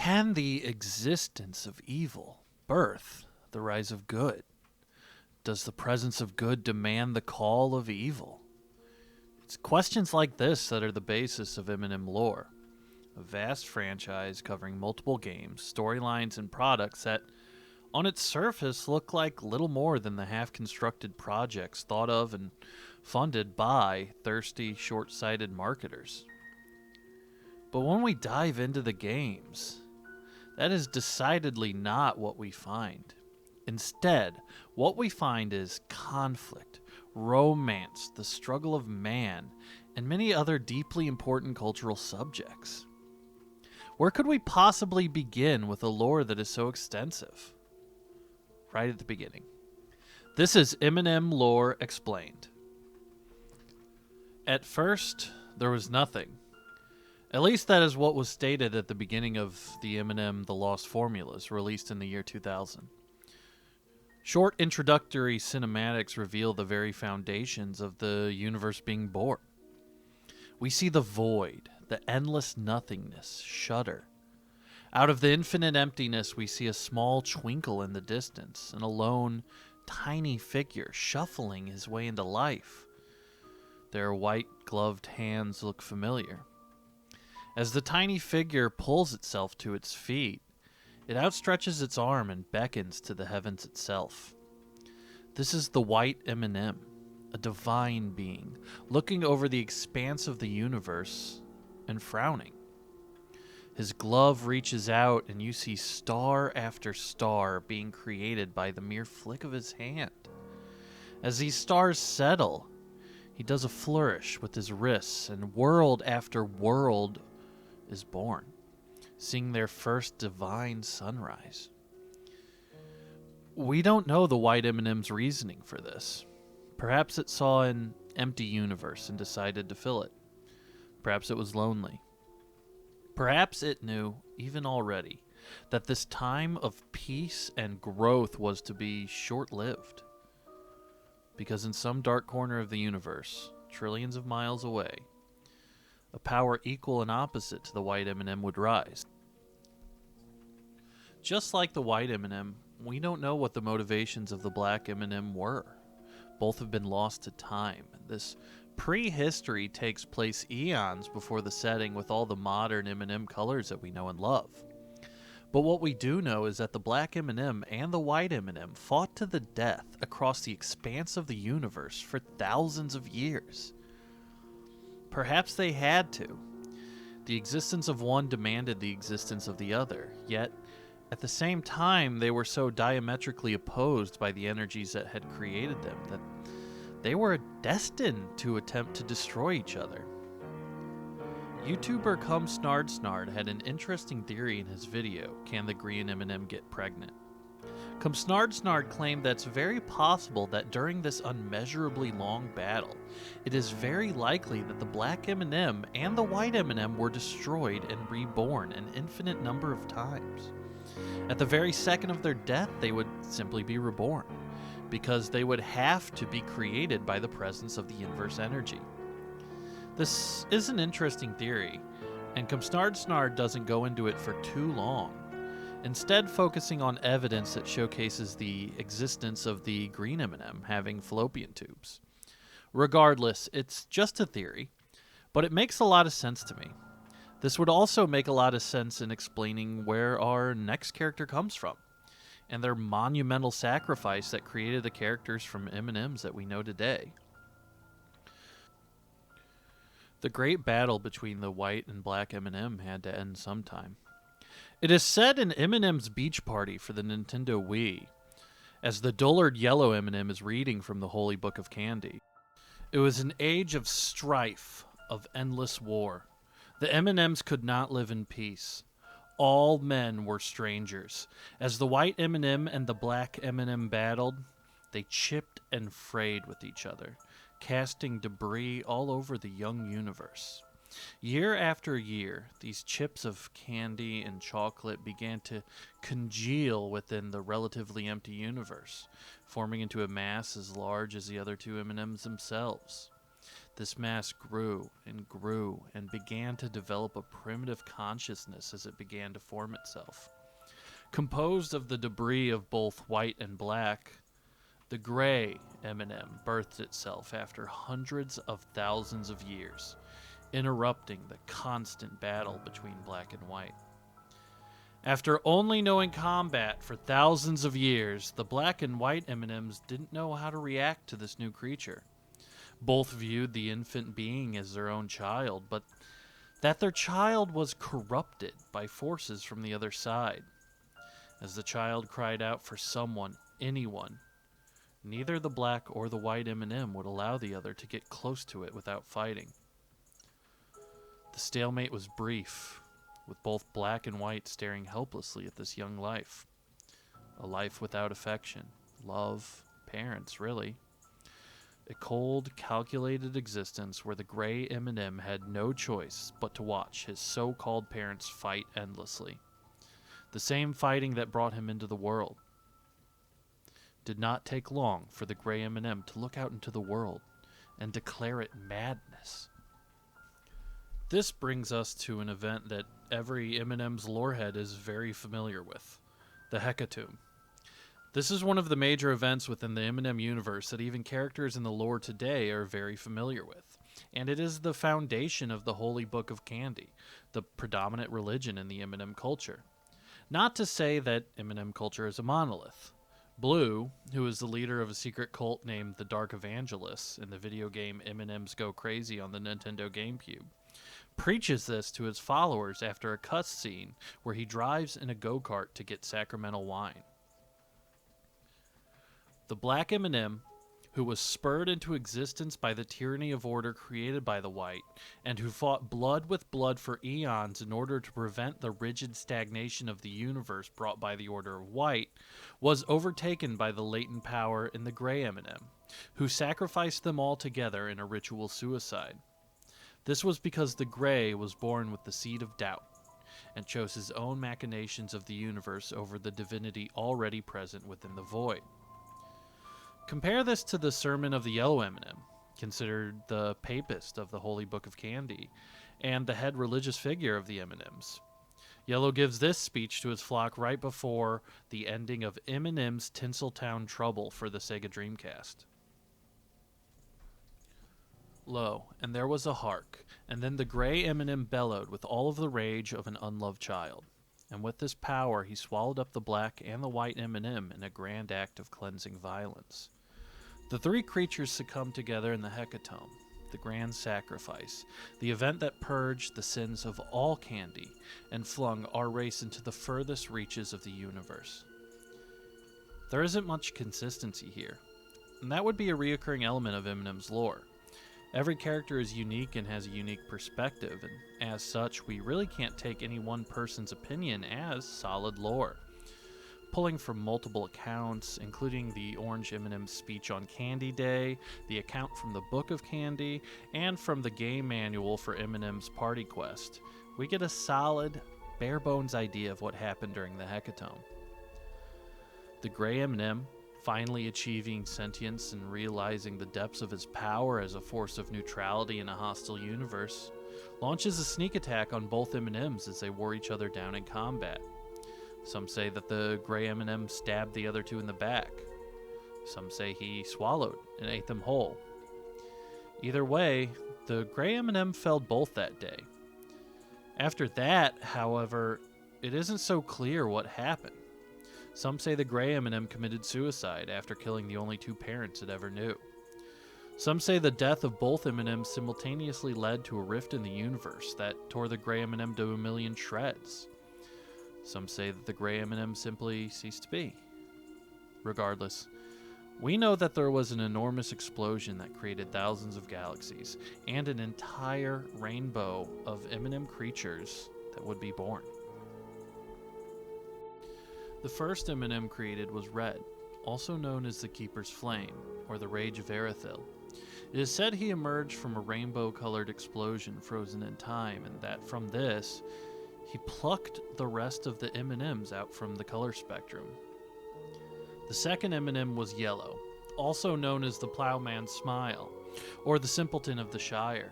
Can the existence of evil birth the rise of good? Does the presence of good demand the call of evil? It's questions like this that are the basis of M&M Lore, a vast franchise covering multiple games, storylines, and products that, on its surface, look like little more than the half-constructed projects thought of and funded by thirsty, short-sighted marketers. But when we dive into the games, that is decidedly not what we find. Instead, what we find is conflict, romance, the struggle of man, and many other deeply important cultural subjects. Where could we possibly begin with a lore that is so extensive? Right at the beginning. This is M&M Lore Explained. At first, there was nothing. At least that is what was stated at the beginning of the M&M The Lost Formulas, released in the year 2000. Short introductory cinematics reveal the very foundations of the universe being born. We see the void, the endless nothingness, shudder. Out of the infinite emptiness, we see a small twinkle in the distance, and a lone, tiny figure shuffling his way into life. Their white-gloved hands look familiar. As the tiny figure pulls itself to its feet, it outstretches its arm and beckons to the heavens itself. This is the white M&M, a divine being, looking over the expanse of the universe and frowning. His glove reaches out, and you see star after star being created by the mere flick of his hand. As these stars settle, he does a flourish with his wrists, and world after world is born, seeing their first divine sunrise. We don't know the white M&M's reasoning for this. Perhaps it saw an empty universe and decided to fill it. Perhaps it was lonely. Perhaps it knew, even already, that this time of peace and growth was to be short-lived. Because in some dark corner of the universe, trillions of miles away, a power equal and opposite to the white M&M would rise. Just like the white M&M, we don't know what the motivations of the black M&M were. Both have been lost to time. This prehistory takes place eons before the setting with all the modern M&M colors that we know and love. But what we do know is that the black M&M and the white M&M fought to the death across the expanse of the universe for thousands of years. Perhaps they had to. The existence of one demanded the existence of the other, yet at the same time they were so diametrically opposed by the energies that had created them that they were destined to attempt to destroy each other. YouTuber Come Snard Snard had an interesting theory in his video, Can the Green M&M Get Pregnant? Come Snard Snard claimed that it's very possible that during this unmeasurably long battle, it is very likely that the black M&M and the white M&M were destroyed and reborn an infinite number of times. At the very second of their death, they would simply be reborn, because they would have to be created by the presence of the inverse energy. This is an interesting theory, and Come Snard Snard doesn't go into it for too long, instead focusing on evidence that showcases the existence of the green M&M having fallopian tubes. Regardless, it's just a theory, but it makes a lot of sense to me. This would also make a lot of sense in explaining where our next character comes from, and their monumental sacrifice that created the characters from M&Ms that we know today. The great battle between the white and black M&M had to end sometime. It is said in M&M's Beach Party for the Nintendo Wii, as the dullard yellow M&M is reading from the Holy Book of Candy. It was an age of strife, of endless war. The M&Ms could not live in peace. All men were strangers. As the white M&M and the black M&M battled, they chipped and frayed with each other, casting debris all over the young universe. Year after year, these chips of candy and chocolate began to congeal within the relatively empty universe, forming into a mass as large as the other two M&Ms themselves. This mass grew and began to develop a primitive consciousness as it began to form itself. Composed of the debris of both white and black, the gray M&M birthed itself after hundreds of thousands of years, interrupting the constant battle between black and white. After only knowing combat for thousands of years, the black and white M&Ms didn't know how to react to this new creature. Both viewed the infant being as their own child, but that their child was corrupted by forces from the other side. As the child cried out for someone, anyone, neither the black or the white M&M would allow the other to get close to it without fighting. The stalemate was brief, with both black and white staring helplessly at this young life. A life without affection, love, parents, really. A cold, calculated existence where the gray M&M had no choice but to watch his so-called parents fight endlessly. The same fighting that brought him into the world. Did not take long for the gray M&M to look out into the world and declare it madness. This brings us to an event that every M&M's lorehead is very familiar with, the Hecatomb. This is one of the major events within the M&M universe that even characters in the lore today are very familiar with, and it is the foundation of the Holy Book of Candy, the predominant religion in the M&M culture. Not to say that M&M culture is a monolith. Blue, who is the leader of a secret cult named the Dark Evangelists in the video game M&M's Go Crazy on the Nintendo GameCube, preaches this to his followers after a cutscene where he drives in a go-kart to get sacramental wine. The black M&M, who was spurred into existence by the tyranny of order created by the white, and who fought blood with blood for eons in order to prevent the rigid stagnation of the universe brought by the order of white, was overtaken by the latent power in the gray M&M, who sacrificed them all together in a ritual suicide. This was because the gray was born with the seed of doubt, and chose his own machinations of the universe over the divinity already present within the void. Compare this to the sermon of the yellow M&M, considered the papist of the Holy Book of Candy, and the head religious figure of the M&Ms. Yellow gives this speech to his flock right before the ending of M&M's Tinseltown Trouble for the Sega Dreamcast. Lo, and there was a hark, and then the gray M&M bellowed with all of the rage of an unloved child. And with this power he swallowed up the black and the white M&M in a grand act of cleansing violence. The three creatures succumbed together in the Hecatomb, the grand sacrifice, the event that purged the sins of all candy and flung our race into the furthest reaches of the universe. There isn't much consistency here, and that would be a reoccurring element of M&M's lore. Every character is unique and has a unique perspective, and as such, we really can't take any one person's opinion as solid lore. Pulling from multiple accounts, including the Orange M&M speech on Candy Day, the account from the Book of Candy, and from the game manual for M&M's Party Quest, we get a solid, bare-bones idea of what happened during the Hecatomb. The gray M&M, finally achieving sentience and realizing the depths of his power as a force of neutrality in a hostile universe, launches a sneak attack on both M&Ms as they wore each other down in combat. Some say that the gray M&M stabbed the other two in the back. Some say he swallowed and ate them whole. Either way, the gray M&M felled both that day. After that, however, it isn't so clear what happened. Some say the gray M&M committed suicide after killing the only two parents it ever knew. Some say the death of both M&Ms simultaneously led to a rift in the universe that tore the gray M&M to a million shreds. Some say that the gray M&M simply ceased to be. Regardless, we know that there was an enormous explosion that created thousands of galaxies and an entire rainbow of M&M creatures that would be born. The first M&M created was Red, also known as the Keeper's Flame, or the Rage of Erethil. It is said he emerged from a rainbow-colored explosion frozen in time, and that from this, he plucked the rest of the M&Ms out from the color spectrum. The second M&M was Yellow, also known as the Plowman's Smile. or the simpleton of the Shire.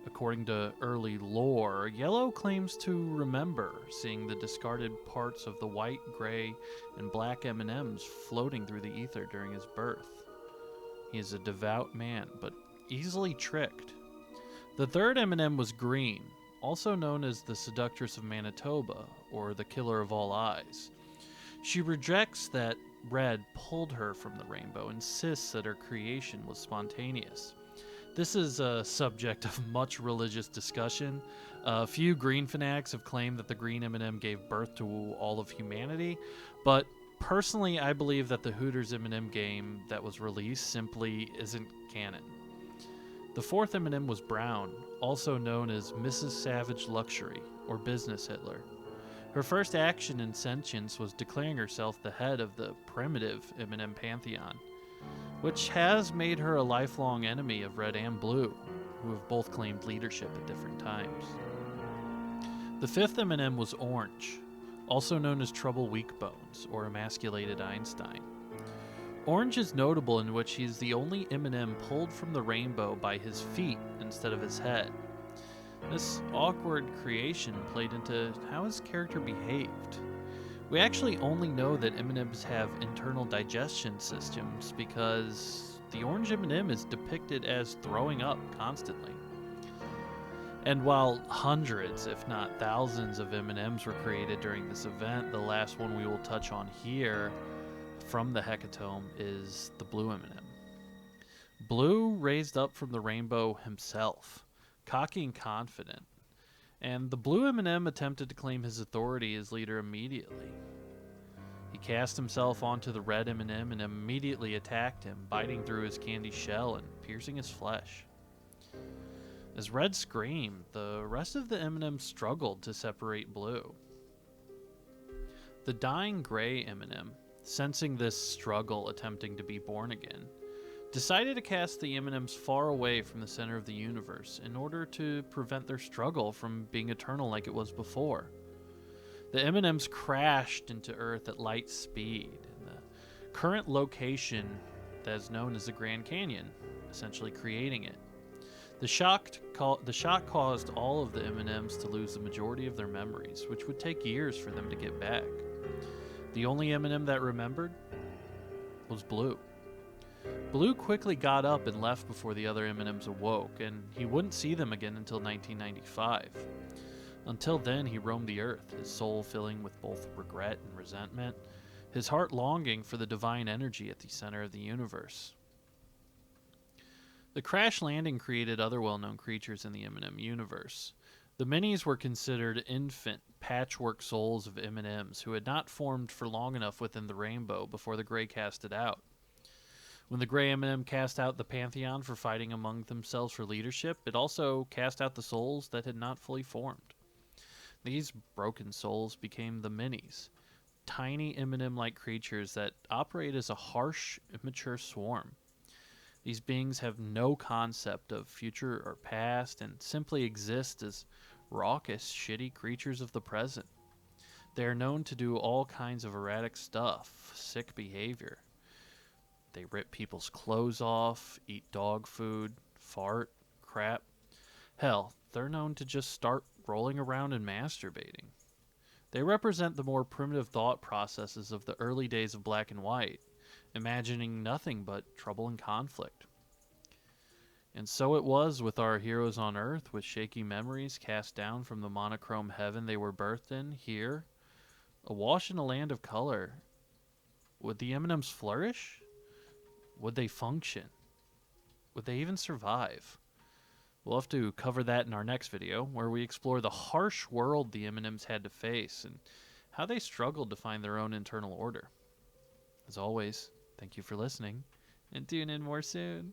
According to early lore, Yellow claims to remember seeing the discarded parts of the white, gray, and black M&Ms floating through the ether during his birth. He is a devout man, but easily tricked. The third M&M was green, also known as the Seductress of Manitoba, or the Killer of All Eyes. She rejects that red pulled her from the rainbow, insists that her creation was spontaneous. This is a subject of much religious discussion. A few green fanatics have claimed that the green M&M gave birth to all of humanity, but personally I believe that the Hooters M&M game that was released simply isn't canon. The fourth M&M was brown, also known as Mrs. Savage Luxury, or Business Hitler. Her first action in sentience was declaring herself the head of the primitive M&M pantheon, which has made her a lifelong enemy of Red and Blue, who have both claimed leadership at different times. The fifth M&M was orange, also known as Trouble Weakbones, or Emasculated Einstein. Orange is notable in which he is the only M&M pulled from the rainbow by his feet instead of his head. This awkward creation played into how his character behaved. We actually only know that M&Ms have internal digestion systems because the orange M&M is depicted as throwing up constantly. And while hundreds, if not thousands, of M&Ms were created during this event, the last one we will touch on here from the Hecatome is the blue M&M. Blue raised up from the rainbow himself, cocky and confident, and the blue M&M attempted to claim his authority as leader immediately. He cast himself onto the red M&M and immediately attacked him, biting through his candy shell and piercing his flesh. As Red screamed, the rest of the M&M struggled to separate Blue. The dying gray M&M, sensing this struggle attempting to be born again, decided to cast the M&Ms far away from the center of the universe in order to prevent their struggle from being eternal like it was before. The M&Ms crashed into Earth at light speed, in the current location that is known as the Grand Canyon, essentially creating it. The shock caused all of the M&Ms to lose the majority of their memories, which would take years for them to get back. The only M&M that remembered was Blue. Blue quickly got up and left before the other M&Ms awoke, and he wouldn't see them again until 1995. Until then, he roamed the earth, his soul filling with both regret and resentment, his heart longing for the divine energy at the center of the universe. The crash landing created other well-known creatures in the M&M universe. The minis were considered infant, patchwork souls of M&Ms who had not formed for long enough within the rainbow before the gray cast it out. When the gray M&M cast out the pantheon for fighting among themselves for leadership, it also cast out the souls that had not fully formed. These broken souls became the minis, tiny M&M-like creatures that operate as a harsh, immature swarm. These beings have no concept of future or past and simply exist as raucous, shitty creatures of the present. They are known to do all kinds of erratic stuff, sick behavior. They rip people's clothes off, eat dog food, fart, crap. Hell, they're known to just start rolling around and masturbating. They represent the more primitive thought processes of the early days of black and white, imagining nothing but trouble and conflict. And so it was with our heroes on Earth, with shaky memories cast down from the monochrome heaven they were birthed in, here, awash in a land of color. Would the M&Ms flourish? Would they function? Would they even survive? We'll have to cover that in our next video, where we explore the harsh world the M&Ms had to face and how they struggled to find their own internal order. As always, thank you for listening, and tune in more soon.